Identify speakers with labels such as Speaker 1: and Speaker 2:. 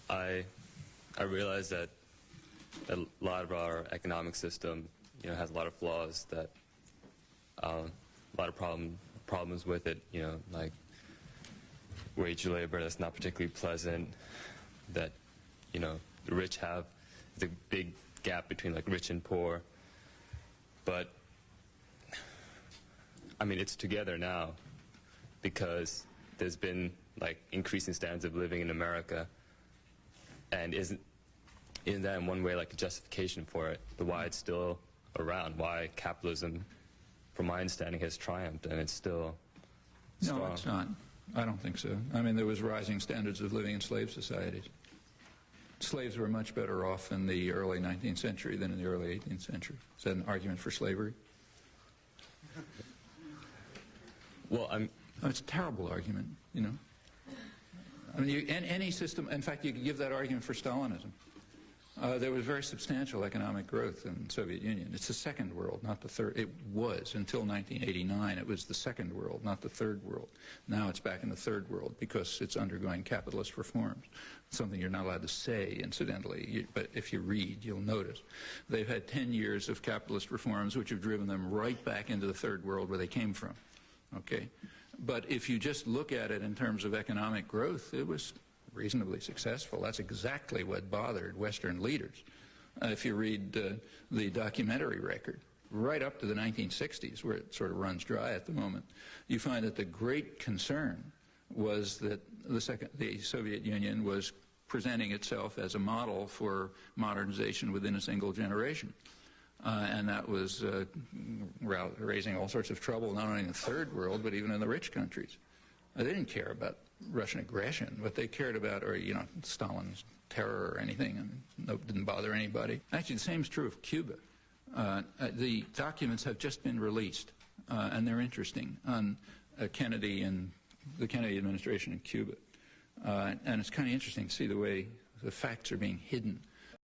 Speaker 1: I realize that a lot of our economic system, has a lot of flaws, that a lot of problems with it, like wage labor that's not particularly pleasant, that, the rich have the big gap between like rich and poor. But I mean, it's together now because there's been like increasing standards of living in America, and isn't that in one way like a justification for it, the why it's still around, why capitalism, from my understanding, has triumphed and it's still strong?
Speaker 2: No, it's not. I don't think so. I mean, there was rising standards of living in slave societies. Slaves were much better off in the early 19th century than in the early 18th century. Is that an argument for slavery?
Speaker 1: Well,
Speaker 2: it's a terrible argument, I mean, any system, in fact, you could give that argument for Stalinism. There was very substantial economic growth in the Soviet Union. It's the second world, not the third. It was, until 1989, it was the second world, not the third world. Now it's back in the third world because it's undergoing capitalist reforms. Something you're not allowed to say, incidentally, but if you read, you'll notice. They've had 10 years of capitalist reforms which have driven them right back into the third world where they came from. Okay? But if you just look at it in terms of economic growth, it was reasonably successful. That's exactly what bothered Western leaders. If you read the documentary record, right up to the 1960s, where it sort of runs dry at the moment, you find that the great concern was that the Soviet Union was presenting itself as a model for modernization within a single generation. And that was raising all sorts of trouble, not only in the third world, but even in the rich countries. They didn't care about Russian aggression. What they cared about, or Stalin's terror or anything, it didn't bother anybody. Actually, the same is true of Cuba. The documents have just been released, and they're interesting, on Kennedy and the Kennedy administration in Cuba. And it's kind of interesting to see the way the facts are being hidden